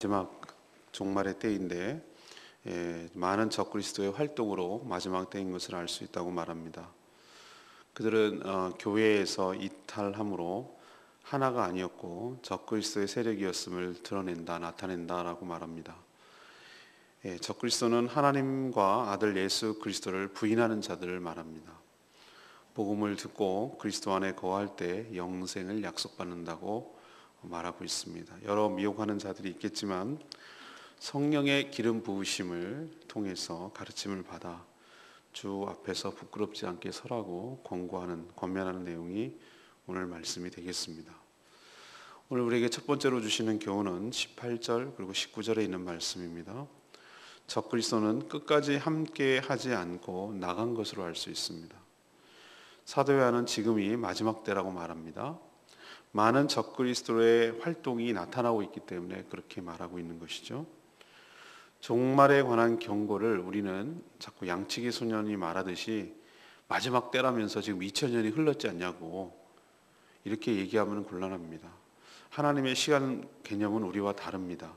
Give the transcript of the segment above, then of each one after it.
마지막 종말의 때인데 많은 적그리스도의 활동으로 마지막 때인 것을 알 수 있다고 말합니다. 그들은 교회에서 이탈함으로 하나가 아니었고 적그리스도의 세력이었음을 나타낸다라고 말합니다. 적그리스도는 하나님과 아들 예수 그리스도를 부인하는 자들을 말합니다. 복음을 듣고 그리스도 안에 거할 때 영생을 약속받는다고 말하고 있습니다. 여러 미혹하는 자들이 있겠지만 성령의 기름 부으심을 통해서 가르침을 받아 주 앞에서 부끄럽지 않게 서라고 권면하는 내용이 오늘 말씀이 되겠습니다. 오늘 우리에게 첫 번째로 주시는 교훈은 18절 그리고 19절에 있는 말씀입니다. 적그리스도는 끝까지 함께 하지 않고 나간 것으로 알 수 있습니다. 사도 요한은 지금이 마지막 때라고 말합니다. 많은 적그리스도의 활동이 나타나고 있기 때문에 그렇게 말하고 있는 것이죠. 종말에 관한 경고를 우리는 자꾸 양치기 소년이 말하듯이 마지막 때라면서 지금 2000년이 흘렀지 않냐고 이렇게 얘기하면 곤란합니다. 하나님의 시간 개념은 우리와 다릅니다.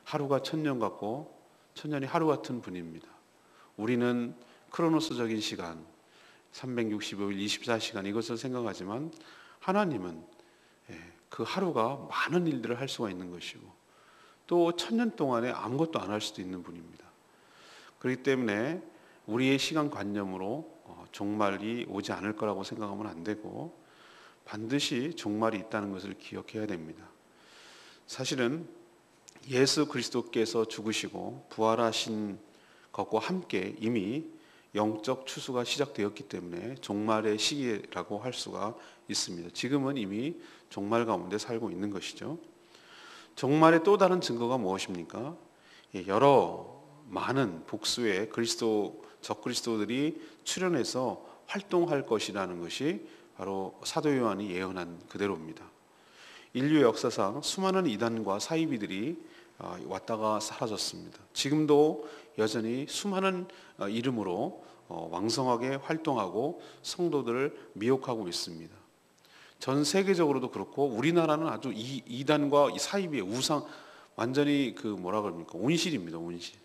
하루가 1000년 같고 1000년이 하루 같은 분입니다. 우리는 크로노스적인 시간 365일 24시간 이것을 생각하지만 하나님은 그 하루가 많은 일들을 할 수가 있는 것이고 또 1000년 동안에 아무것도 안 할 수도 있는 분입니다. 그렇기 때문에 우리의 시간관념으로 종말이 오지 않을 거라고 생각하면 안 되고 반드시 종말이 있다는 것을 기억해야 됩니다. 사실은 예수 그리스도께서 죽으시고 부활하신 것과 함께 이미 영적 추수가 시작되었기 때문에 종말의 시기라고 할 수가 있습니다. 지금은 이미 종말 가운데 살고 있는 것이죠. 종말의 또 다른 증거가 무엇입니까? 여러 많은 복수의 적그리스도들이 출현해서 활동할 것이라는 것이 바로 사도 요한이 예언한 그대로입니다. 인류 역사상 수많은 이단과 사이비들이 왔다가 사라졌습니다. 지금도 여전히 수많은 이름으로 왕성하게 활동하고 성도들을 미혹하고 있습니다. 전 세계적으로도 그렇고 우리나라는 아주 이단과 사이비의 완전히 온실입니다. 온실.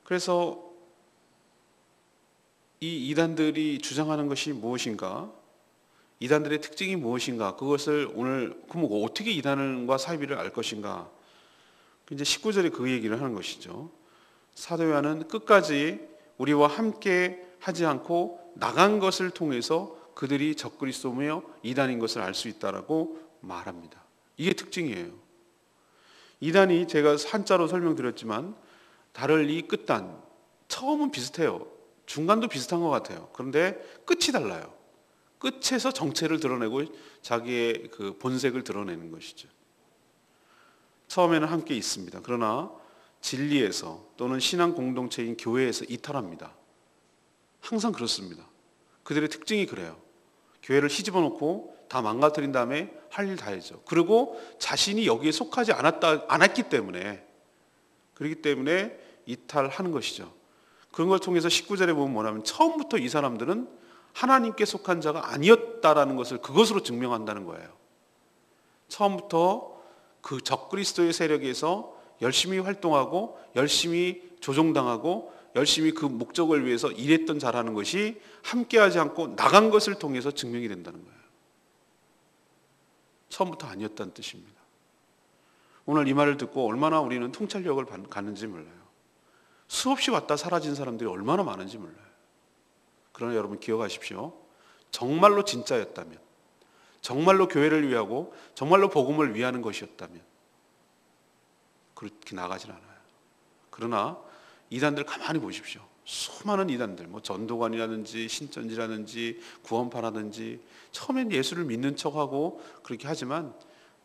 그래서 이 이단들이 주장하는 것이 무엇인가? 이단들의 특징이 무엇인가? 그것을 오늘 그럼 어떻게 이단과 사이비를 알 것인가? 이제 19절에 그 얘기를 하는 것이죠. 사도 요한은 끝까지 우리와 함께 하지 않고 나간 것을 통해서 그들이 적그리스도며 이단인 것을 알 수 있다라고 말합니다. 이게 특징이에요. 이단이 제가 한자로 설명드렸지만 다를 끝단 처음은 비슷해요. 중간도 비슷한 것 같아요. 그런데 끝이 달라요. 끝에서 정체를 드러내고 자기의 그 본색을 드러내는 것이죠. 처음에는 함께 있습니다. 그러나 진리에서 또는 신앙 공동체인 교회에서 이탈합니다. 항상 그렇습니다. 그들의 특징이 그래요. 교회를 휘집어 놓고 다 망가뜨린 다음에 할 일 다 해죠. 그리고 자신이 여기에 속하지 않았기 때문에 그렇기 때문에 이탈하는 것이죠. 그런 걸 통해서 19절에 보면 뭐냐면 처음부터 이 사람들은 하나님께 속한 자가 아니었다라는 것을 그것으로 증명한다는 거예요. 처음부터 그 적그리스도의 세력에서 열심히 활동하고 열심히 조종당하고 열심히 그 목적을 위해서 일했던 자라는 것이 함께하지 않고 나간 것을 통해서 증명이 된다는 거예요. 처음부터 아니었다는 뜻입니다. 오늘 이 말을 듣고 얼마나 우리는 통찰력을 갖는지 몰라요. 수없이 왔다 사라진 사람들이 얼마나 많은지 몰라요. 그러나 여러분 기억하십시오. 정말로 진짜였다면, 정말로 교회를 위하고 정말로 복음을 위하는 것이었다면 그렇게 나가질 않아요. 그러나 이단들 가만히 보십시오. 수많은 이단들, 전도관이라든지 신천지라든지 구원파라든지 처음엔 예수를 믿는 척하고 그렇게 하지만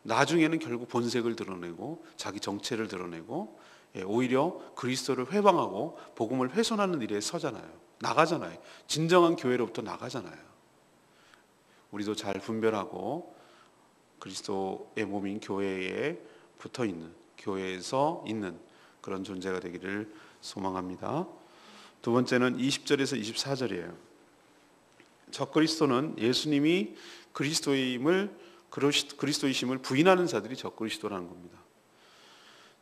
나중에는 결국 본색을 드러내고 자기 정체를 드러내고 오히려 그리스도를 회방하고 복음을 훼손하는 일에 서잖아요. 나가잖아요. 진정한 교회로부터 나가잖아요. 우리도 잘 분별하고 그리스도의 몸인 교회에 붙어있는, 교회에서 있는 그런 존재가 되기를 소망합니다. 두 번째는 20절에서 24절이에요. 적그리스도는 예수님이 그리스도임을 그리스도이심을 부인하는 자들이 적그리스도라는 겁니다.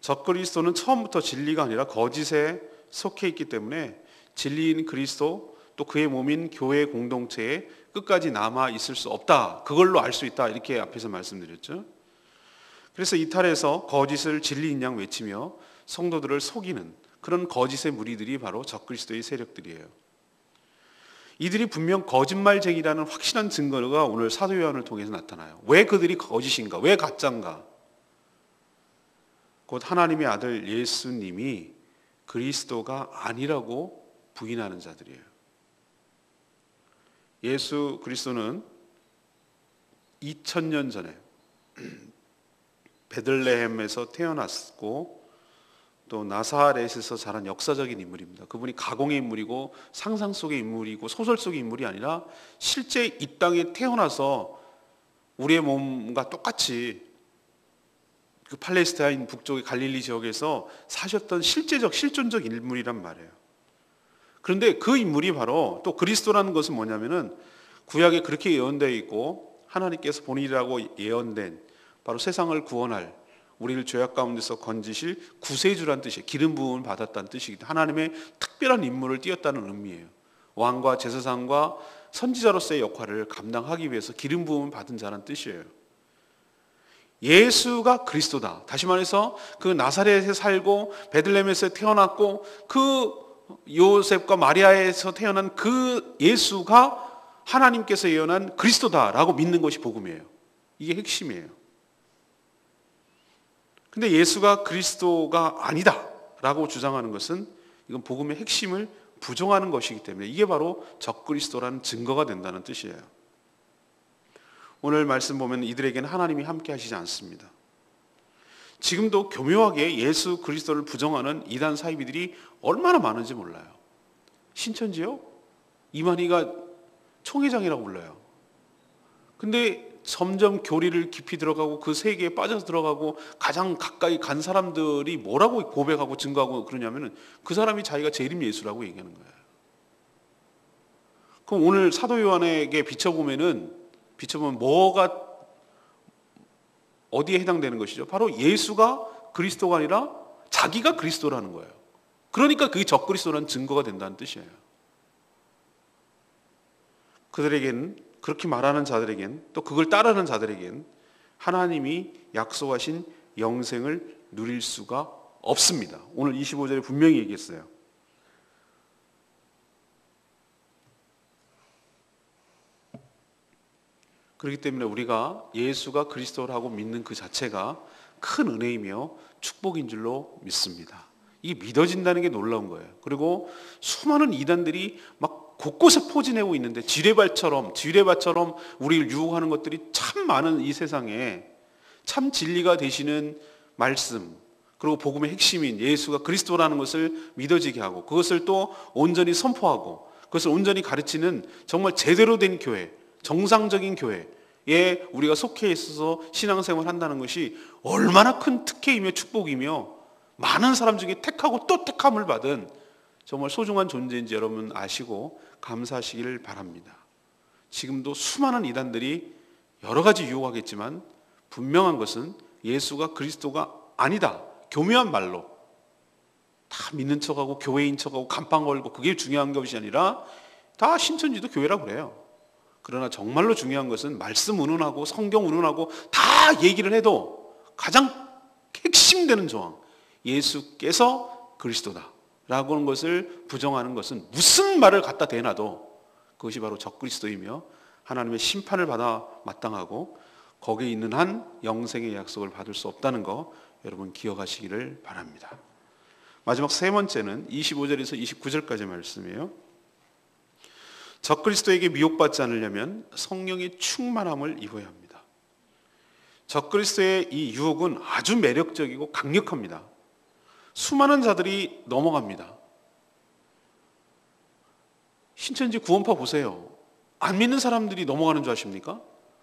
적그리스도는 처음부터 진리가 아니라 거짓에 속해 있기 때문에 진리인 그리스도 또 그의 몸인 교회 공동체에 끝까지 남아 있을 수 없다. 그걸로 알 수 있다. 이렇게 앞에서 말씀드렸죠. 그래서 이탈에서 거짓을 진리인 양 외치며 성도들을 속이는 그런 거짓의 무리들이 바로 적그리스도의 세력들이에요. 이들이 분명 거짓말쟁이라는 확실한 증거가 오늘 사도 요한을 통해서 나타나요. 왜 그들이 거짓인가? 왜 가짜인가? 곧 하나님의 아들 예수님이 그리스도가 아니라고 부인하는 자들이에요. 예수 그리스도는 2000년 전에 베들레헴에서 태어났고 또 나사렛에서 자란 역사적인 인물입니다. 그분이 가공의 인물이고 상상 속의 인물이고 소설 속의 인물이 아니라 실제 이 땅에 태어나서 우리의 몸과 똑같이 그 팔레스타인 북쪽의 갈릴리 지역에서 사셨던 실존적 인물이란 말이에요. 그런데 그 인물이 바로 또 그리스도라는 것은 뭐냐면은 구약에 그렇게 예언되어 있고 하나님께서 본인이라고 예언된 바로 세상을 구원할 우리를 죄악 가운데서 건지실 구세주란 뜻이에요. 기름 부음을 받았다는 뜻이기 때문에 하나님의 특별한 임무를 띄었다는 의미예요. 왕과 제사장과 선지자로서의 역할을 감당하기 위해서 기름 부음을 받은 자라는 뜻이에요. 예수가 그리스도다. 다시 말해서 그 나사렛에 살고 베들레헴에서 태어났고 그 요셉과 마리아에서 태어난 그 예수가 하나님께서 예언한 그리스도다라고 믿는 것이 복음이에요. 이게 핵심이에요. 근데 예수가 그리스도가 아니다라고 주장하는 것은 이건 복음의 핵심을 부정하는 것이기 때문에 이게 바로 적그리스도라는 증거가 된다는 뜻이에요. 오늘 말씀 보면 이들에게는 하나님이 함께 하시지 않습니다. 지금도 교묘하게 예수 그리스도를 부정하는 이단 사이비들이 얼마나 많은지 몰라요. 신천지요? 이만희가 총회장이라고 불러요. 근데 점점 교리를 깊이 들어가고 그 세계에 빠져서 들어가고 가장 가까이 간 사람들이 뭐라고 고백하고 증거하고 그러냐면은 그 사람이 자기가 재림 예수라고 얘기하는 거예요. 그럼 오늘 사도 요한에게 비춰보면 뭐가 어디에 해당되는 것이죠? 바로 예수가 그리스도가 아니라 자기가 그리스도라는 거예요. 그러니까 그게 적그리스도라는 증거가 된다는 뜻이에요. 그들에겐 그렇게 말하는 자들에겐 또 그걸 따르는 자들에겐 하나님이 약속하신 영생을 누릴 수가 없습니다. 오늘 25절에 분명히 얘기했어요. 그렇기 때문에 우리가 예수가 그리스도라고 믿는 그 자체가 큰 은혜이며 축복인 줄로 믿습니다. 이게 믿어진다는 게 놀라운 거예요. 그리고 수많은 이단들이 막 곳곳에 포진하고 있는데 지뢰밭처럼 우리를 유혹하는 것들이 참 많은 이 세상에 참 진리가 되시는 말씀 그리고 복음의 핵심인 예수가 그리스도라는 것을 믿어지게 하고 그것을 또 온전히 선포하고 그것을 온전히 가르치는 정말 제대로 된 교회 정상적인 교회에 우리가 속해 있어서 신앙생활을 한다는 것이 얼마나 큰 특혜이며 축복이며 많은 사람 중에 택하고 또 택함을 받은 정말 소중한 존재인지 여러분 아시고 감사하시길 바랍니다. 지금도 수많은 이단들이 여러 가지 유혹하겠지만 분명한 것은 예수가 그리스도가 아니다. 교묘한 말로 다 믿는 척하고 교회인 척하고 간판 걸고 그게 중요한 것이 아니라 다 신천지도 교회라고 그래요. 그러나 정말로 중요한 것은 말씀 운운하고 성경 운운하고 다 얘기를 해도 가장 핵심되는 조항 예수께서 그리스도다 라고 하는 것을 부정하는 것은 무슨 말을 갖다 대놔도 그것이 바로 적그리스도이며 하나님의 심판을 받아 마땅하고 거기에 있는 한 영생의 약속을 받을 수 없다는 거 여러분 기억하시기를 바랍니다. 마지막 세 번째는 25절에서 29절까지 말씀이에요. 적그리스도에게 미혹받지 않으려면 성령의 충만함을 입어야 합니다. 적그리스도의 이 유혹은 아주 매력적이고 강력합니다. 수많은 자들이 넘어갑니다. 신천지 구원파 보세요. 안 믿는 사람들이 넘어가는 줄 아십니까?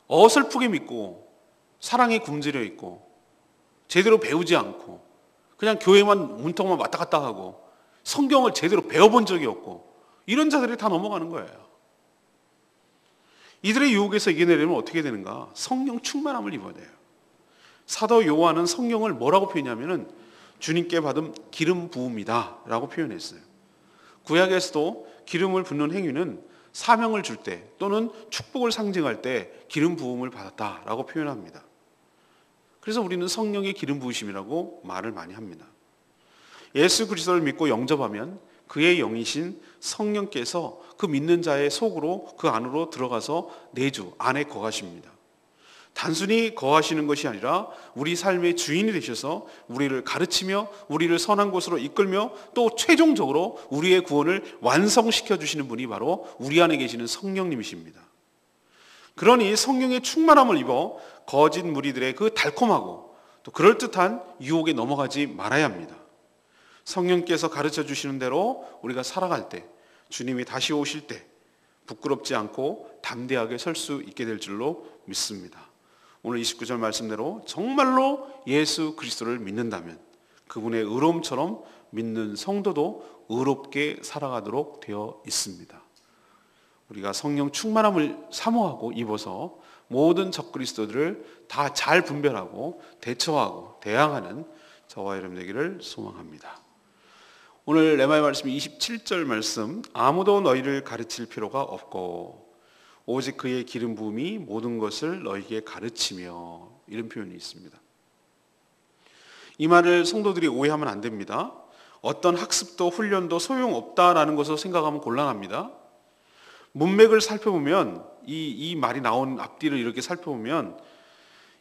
어설프게 믿고 사랑에 굶주려 있고 제대로 배우지 않고 그냥 교회만 문턱만 왔다 갔다 하고 성경을 제대로 배워본 적이 없고 이런 자들이 다 넘어가는 거예요. 이들의 유혹에서 이겨내려면 어떻게 되는가? 성령 충만함을 입어야 돼요. 사도 요한은 성령을 뭐라고 표현하냐면은 주님께 받은 기름 부음이다 라고 표현했어요. 구약에서도 기름을 붓는 행위는 사명을 줄 때 또는 축복을 상징할 때 기름 부음을 받았다 라고 표현합니다. 그래서 우리는 성령의 기름 부으심이라고 말을 많이 합니다. 예수 그리스도를 믿고 영접하면 그의 영이신 성령께서 그 믿는 자의 속으로, 그 안으로 들어가서 내주 안에 거하십니다. 단순히 거하시는 것이 아니라 우리 삶의 주인이 되셔서 우리를 가르치며 우리를 선한 곳으로 이끌며 또 최종적으로 우리의 구원을 완성시켜 주시는 분이 바로 우리 안에 계시는 성령님이십니다. 그러니 성령의 충만함을 입어 거짓 무리들의 그 달콤하고 또 그럴듯한 유혹에 넘어가지 말아야 합니다. 성령께서 가르쳐 주시는 대로 우리가 살아갈 때, 주님이 다시 오실 때 부끄럽지 않고 담대하게 설 수 있게 될 줄로 믿습니다. 오늘 29절 말씀대로 정말로 예수 그리스도를 믿는다면 그분의 의로움처럼 믿는 성도도 의롭게 살아가도록 되어 있습니다. 우리가 성령 충만함을 사모하고 입어서 모든 적그리스도들을 다 잘 분별하고 대처하고 대항하는 저와 여러분 되기를 소망합니다. 오늘 레마의 말씀 27절 말씀, 아무도 너희를 가르칠 필요가 없고 오직 그의 기름 부음이 모든 것을 너희에게 가르치며, 이런 표현이 있습니다. 이 말을 성도들이 오해하면 안 됩니다. 어떤 학습도 훈련도 소용없다라는 것을 생각하면 곤란합니다. 문맥을 살펴보면 이 말이 나온 앞뒤를 이렇게 살펴보면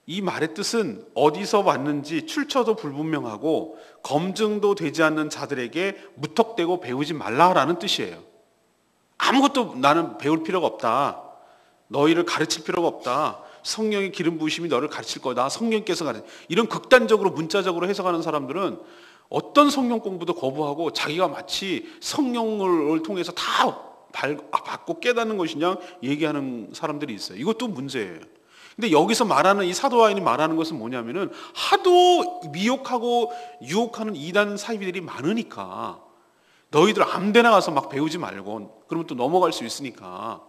이 말의 뜻은 어디서 왔는지 출처도 불분명하고 검증도 되지 않는 자들에게 무턱대고 배우지 말라라는 뜻이에요. 아무것도 나는 배울 필요가 없다. 너희를 가르칠 필요가 없다. 성령의 기름 부으심이 너를 가르칠 거다. 성령께서 가르칠. 이런 극단적으로 문자적으로 해석하는 사람들은 어떤 성령 공부도 거부하고 자기가 마치 성령을 통해서 다 받고 깨닫는 것이냐 얘기하는 사람들이 있어요. 이것도 문제예요. 근데 여기서 말하는 이 사도 바울이 말하는 것은 뭐냐면은 하도 미혹하고 유혹하는 이단 사이비들이 많으니까 너희들 아무데나 가서 막 배우지 말고 그러면 또 넘어갈 수 있으니까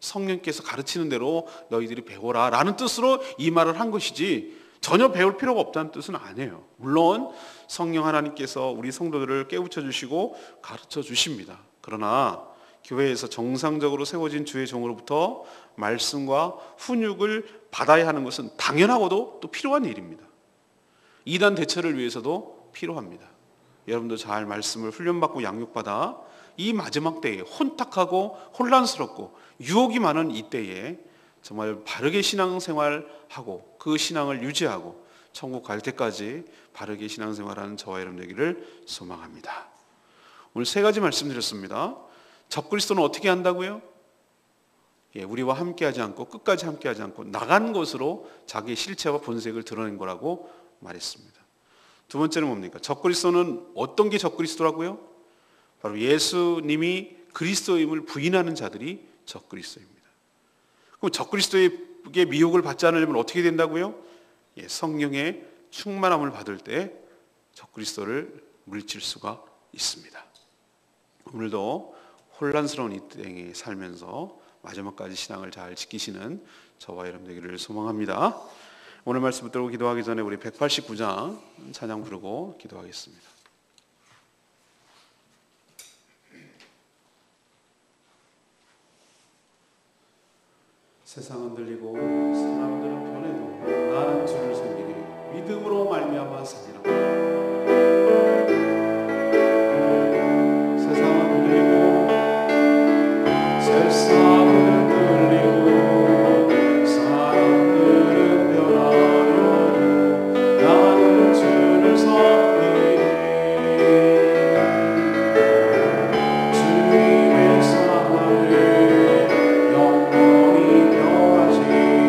성령께서 가르치는 대로 너희들이 배워라 라는 뜻으로 이 말을 한 것이지 전혀 배울 필요가 없다는 뜻은 아니에요. 물론 성령 하나님께서 우리 성도들을 깨우쳐 주시고 가르쳐 주십니다. 그러나 교회에서 정상적으로 세워진 주의 종으로부터 말씀과 훈육을 받아야 하는 것은 당연하고도 또 필요한 일입니다. 이단 대처를 위해서도 필요합니다. 여러분도 잘 말씀을 훈련받고 양육받아 이 마지막 때에 혼탁하고 혼란스럽고 유혹이 많은 이 때에 정말 바르게 신앙생활하고 그 신앙을 유지하고 천국 갈 때까지 바르게 신앙생활하는 저와 여러분 되기를 소망합니다. 오늘 세 가지 말씀드렸습니다. 적그리스도는 어떻게 한다고요? 우리와 함께하지 않고 끝까지 함께하지 않고 나간 것으로 자기의 실체와 본색을 드러낸 거라고 말했습니다. 두 번째는 뭡니까? 적그리스도는 어떤 게 적그리스도라고요? 바로 예수님이 그리스도임을 부인하는 자들이 적그리스도입니다. 그럼 적그리스도에게 미혹을 받지 않으려면 어떻게 된다고요? 성령의 충만함을 받을 때 적그리스도를 물리칠 수가 있습니다. 오늘도 혼란스러운 이 땅에 살면서 마지막까지 신앙을 잘 지키시는 저와 여러분 되기를 소망합니다. 오늘 말씀 붙들고 기도하기 전에 우리 189장 찬양 부르고 기도하겠습니다. 세상은 들리고 사람들은 변해도 나는 주를 섬기리 믿음으로 말미암아 살리라. 세상은 들리고 세상은 들리고 사람들은 변하여도 나는 주를 섬기리. 주님의 사랑을 영원히 변하지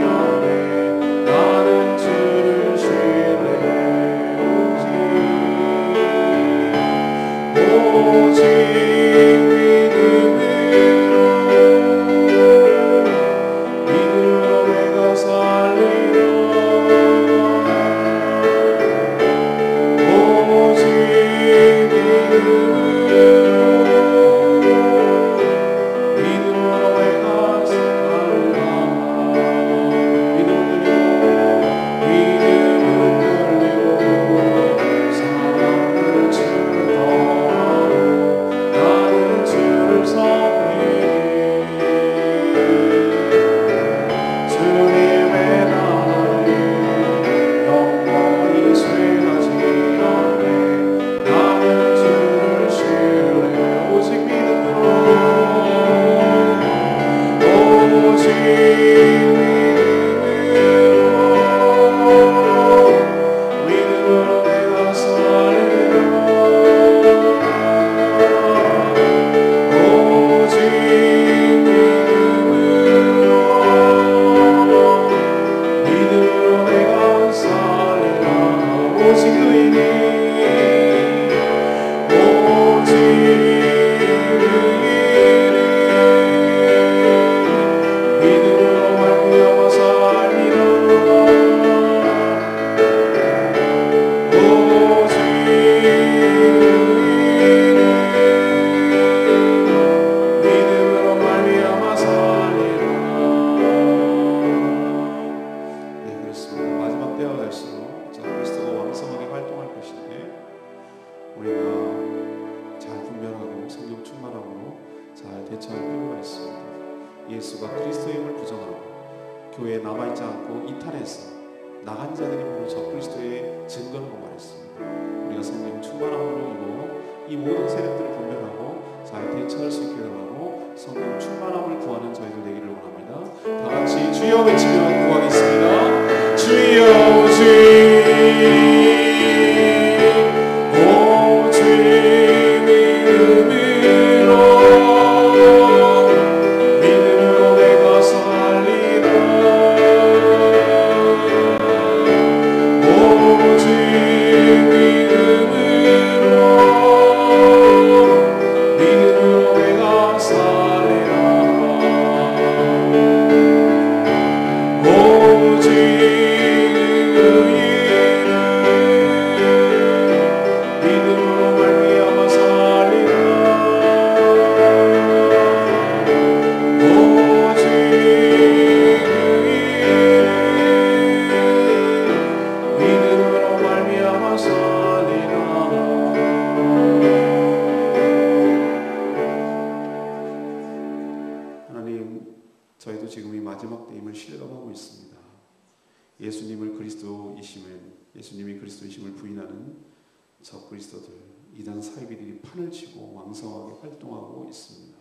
않네. 나는 주를 신뢰해 예수가 그리스도의 힘을 부정하고 교회에 남아있지 않고 이탈해서 나간 자들이 바로 저 그리스도의 증거라고 말했습니다. 우리가 성령 충만함으로 이 모든 세력들을 분별하고 잘 대처할 수 있게 달라고 성령 충만함을 구하는 저희들 되기를 원합니다. 다 같이 주여 외치며 구하겠습니다. 주여 저희도 지금 이 마지막 때임을 실감하고 있습니다. 예수님이 그리스도이심을 부인하는 저 그리스도들, 이단 사이비들이 판을 치고 왕성하게 활동하고 있습니다.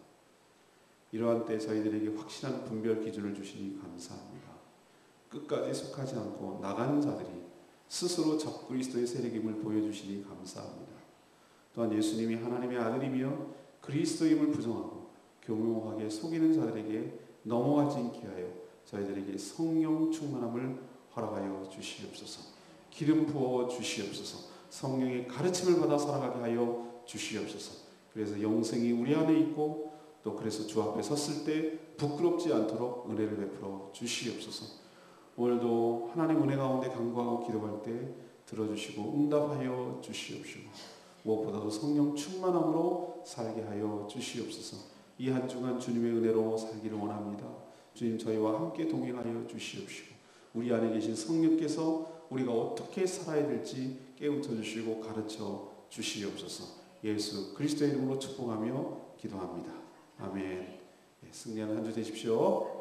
이러한 때 저희들에게 확실한 분별 기준을 주시니 감사합니다. 끝까지 속하지 않고 나가는 자들이 스스로 저 그리스도의 세력임을 보여주시니 감사합니다. 또한 예수님이 하나님의 아들이며 그리스도임을 부정하고 교묘하게 속이는 자들에게 넘어가지 않게 하여 저희들에게 성령 충만함을 허락하여 주시옵소서. 기름 부어 주시옵소서. 성령의 가르침을 받아 살아가게 하여 주시옵소서. 그래서 영생이 우리 안에 있고 또 그래서 주 앞에 섰을 때 부끄럽지 않도록 은혜를 베풀어 주시옵소서. 오늘도 하나님 은혜 가운데 간구하고 기도할 때 들어주시고 응답하여 주시옵시고 무엇보다도 성령 충만함으로 살게 하여 주시옵소서. 이 한 주간 주님의 은혜로 살기를 원합니다. 주님, 저희와 함께 동행하여 주시옵시고 우리 안에 계신 성령께서 우리가 어떻게 살아야 될지 깨우쳐 주시고 가르쳐 주시옵소서. 예수 그리스도의 이름으로 축복하며 기도합니다. 아멘. 승리하는 한 주 되십시오.